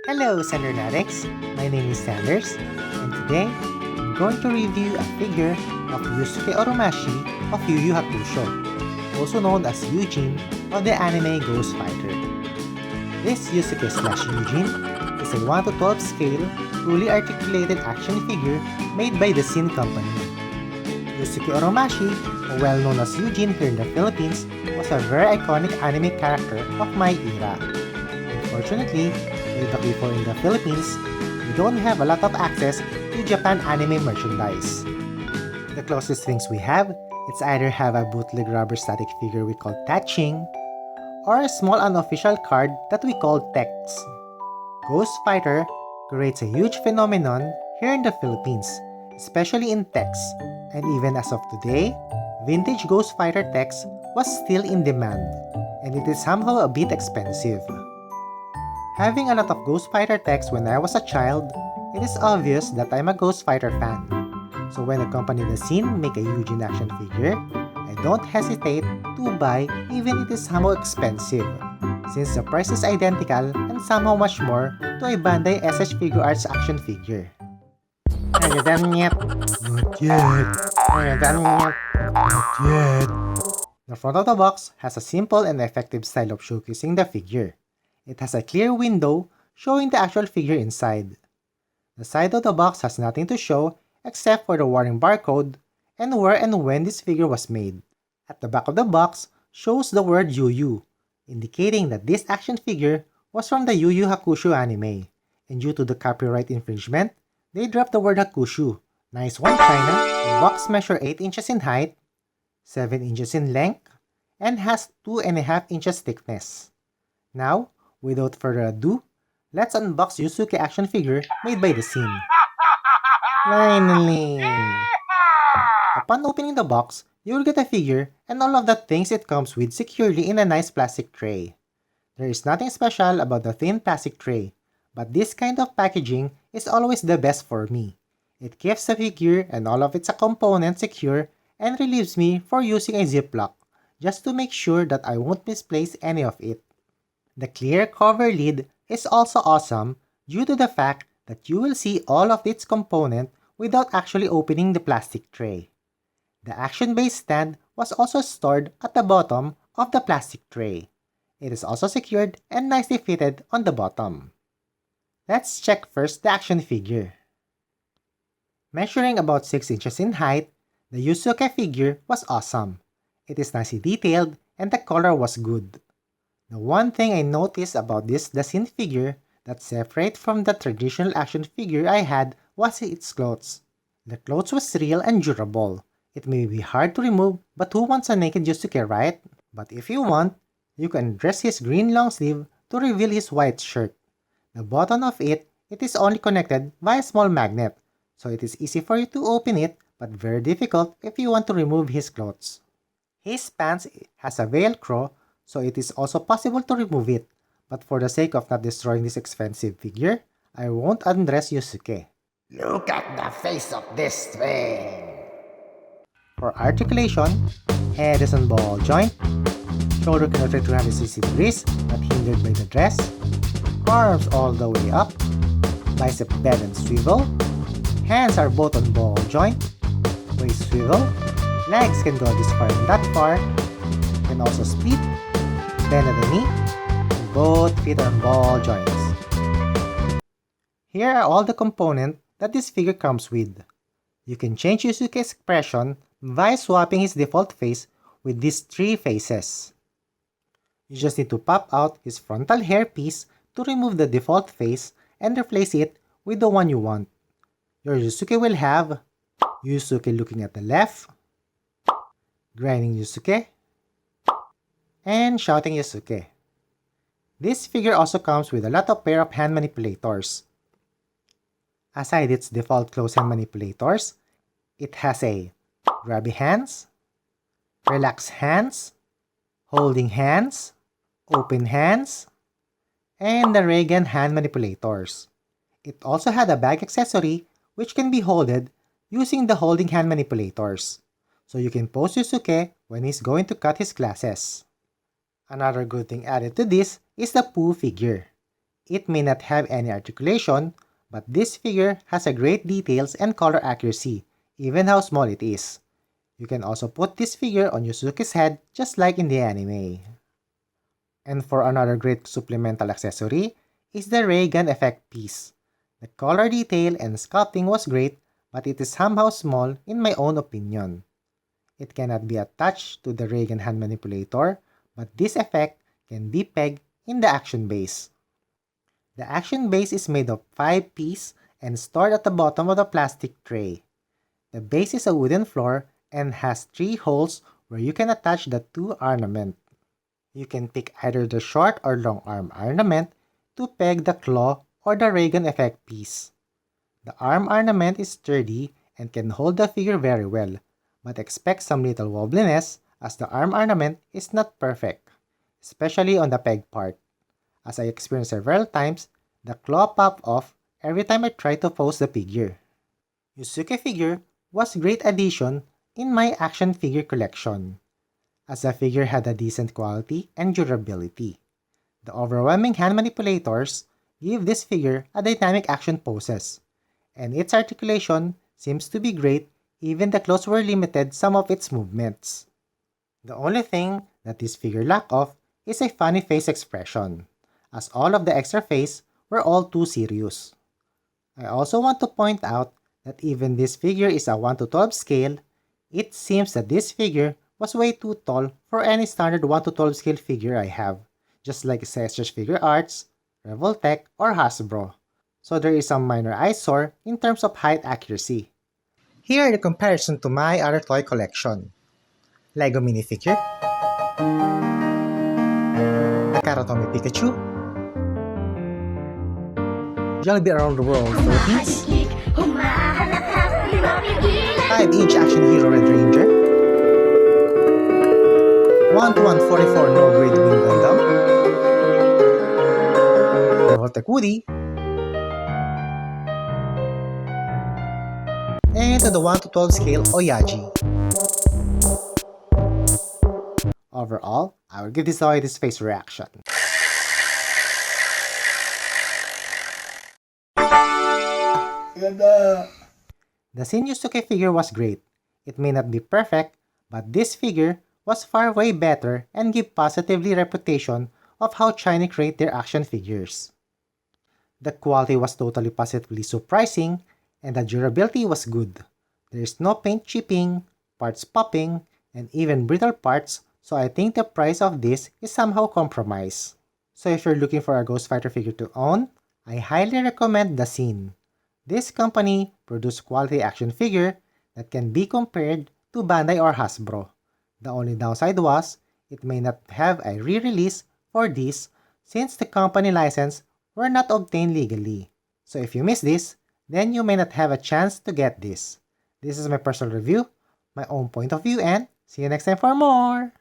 Hello, Sandernatics! My name is Sanders, and today I'm going to review a figure of Yusuke Urameshi of YuYu Hakusho, also known as Eugene of the anime Ghost FIghter. This Yusuke/Eugene is a 1 to 12 scale, fully articulated action figure made by the Dasin Company. Yusuke Urameshi, well-known as Eugene here in the Philippines, was a very iconic anime character of my era. Unfortunately, way back before in the Philippines, we don't have a lot of access to Japan anime merchandise. The closest things we have, it's either have a bootleg rubber static figure we call Taching, or a small unofficial card that we call Tex. Ghost FIghter creates a huge phenomenon here in the Philippines, especially in Tex, and even as of today, vintage Ghost FIghter Tex was still in demand, and it is somehow a bit expensive. Having a lot of Ghost FIghter Tex when I was a child, it is obvious that I'm a Ghost FIghter fan. So when the company Dasin make a Eugene action figure, I don't hesitate to buy even it is somehow expensive, since the price is identical and somehow much more to a Bandai SH Figure Arts action figure. Are you done yet? Not yet. Are you done yet? Not yet. The front of the box has a simple and effective style of showcasing the figure. It has a clear window showing the actual figure inside. The side of the box has nothing to show except for the warning barcode and where and when this figure was made. At the back of the box shows the word YuYu, indicating that this action figure was from the YuYu Hakusho anime, and due to the copyright infringement, they dropped the word Hakusho. Nice one, China. The box measures 8 inches in height, 7 inches in length, and has 2.5 inches thickness. Now, without further ado, let's unbox Yusuke action figure made by Dasin. Finally! Upon opening the box, you will get a figure and all of the things it comes with securely in a nice plastic tray. There is nothing special about the thin plastic tray, but this kind of packaging is always the best for me. It keeps the figure and all of its components secure and relieves me for using a ziplock, just to make sure that I won't misplace any of it. The clear cover lid is also awesome due to the fact that you will see all of its components without actually opening the plastic tray. The action base stand was also stored at the bottom of the plastic tray. It is also secured and nicely fitted on the bottom. Let's check first the action figure. Measuring about 6 inches in height, the Yusuke figure was awesome. It is nicely detailed and the color was good. The one thing I noticed about this Dasin figure that separates from the traditional action figure I had was its clothes. The clothes was real and durable. It may be hard to remove, but who wants a naked Yusuke, right? But if you want, you can dress his green long sleeve to reveal his white shirt. The bottom of it is only connected by a small magnet, so it is easy for you to open it, but very difficult if you want to remove his clothes. His pants has a velcro, so it is also possible to remove it, but for the sake of not destroying this expensive figure, I won't undress Yusuke. Look at the face of this thing! For articulation, head is on ball joint, shoulder can rotate 360 degrees, not hindered by the dress, arms all the way up, bicep bend and swivel, hands are both on ball joint, waist swivel, legs can go this far and that far, can also split, bend at the knee, and both feet are on ball joints. Here are all the components that this figure comes with. You can change Yusuke's expression by swapping his default face with these 3 faces. You just need to pop out his frontal hairpiece to remove the default face and replace it with the one you want. Your Yusuke will have Yusuke looking at the left, grinding Yusuke, and shouting Yusuke. This figure also comes with a lot of pair of hand manipulators. Aside its default close hand manipulators, it has a grabby hands, relax hands, holding hands, open hands, and the Raygun hand manipulators. It also had a bag accessory which can be holded using the holding hand manipulators, so you can pose Yusuke when he's going to cut his glasses. Another good thing added to this is the Pooh figure. It may not have any articulation, but this figure has a great details and color accuracy, even how small it is. You can also put this figure on Yusuke's head just like in the anime. And for another great supplemental accessory is the Raygun Effect piece. The color detail and sculpting was great, but it is somehow small in my own opinion. It cannot be attached to the Raygun hand manipulator, but this effect can be pegged in the action base. The action base is made of 5 pieces and stored at the bottom of the plastic tray. The base is a wooden floor and has 3 holes where you can attach the 2 ornaments. You can pick either the short or long arm ornament to peg the claw or the Raygun Effect piece. The arm ornament is sturdy and can hold the figure very well, but expect some little wobbliness as the arm ornament is not perfect, especially on the peg part. As I experienced several times, the claw popped off every time I tried to pose the figure. Yusuke figure was a great addition in my action figure collection, as the figure had a decent quality and durability. The overwhelming hand manipulators give this figure a dynamic action poses, and its articulation seems to be great even the clothes were limited some of its movements. The only thing that this figure lacked of is a funny face expression, as all of the extra face were all too serious. I also want to point out that even this figure is a 1 to 12 scale, it seems that this figure was way too tall for any standard 1 to 12 scale figure I have, just like SH Figure Arts, Revoltech, or Hasbro. So there is some minor eyesore in terms of height accuracy. Here are the comparison to my other toy collection. Lego minifigure, Takaratomi Pikachu, Jollibee Around the World Philippines, 5-inch action hero Red Ranger, 1-to-144 no grade Wing Gundam, Revoltech Woody, and to the 1 to 12 scale Oyaji. Overall, I will give this toy this face reaction. Ganda! The Dasin Yusuke figure was great. It may not be perfect, but this figure was far way better and give positively reputation of how China create their action figures. The quality was totally positively surprising, and the durability was good. There is no paint chipping, parts popping, and even brittle parts, so I think the price of this is somehow compromised. So if you're looking for a Ghost Fighter figure to own, I highly recommend Dasin. This company produces quality action figure that can be compared to Bandai or Hasbro. The only downside was, it may not have a re-release for this since the company license were not obtained legally. So if you miss this, then you may not have a chance to get this. This is my personal review, my own point of view, and see you next time for more!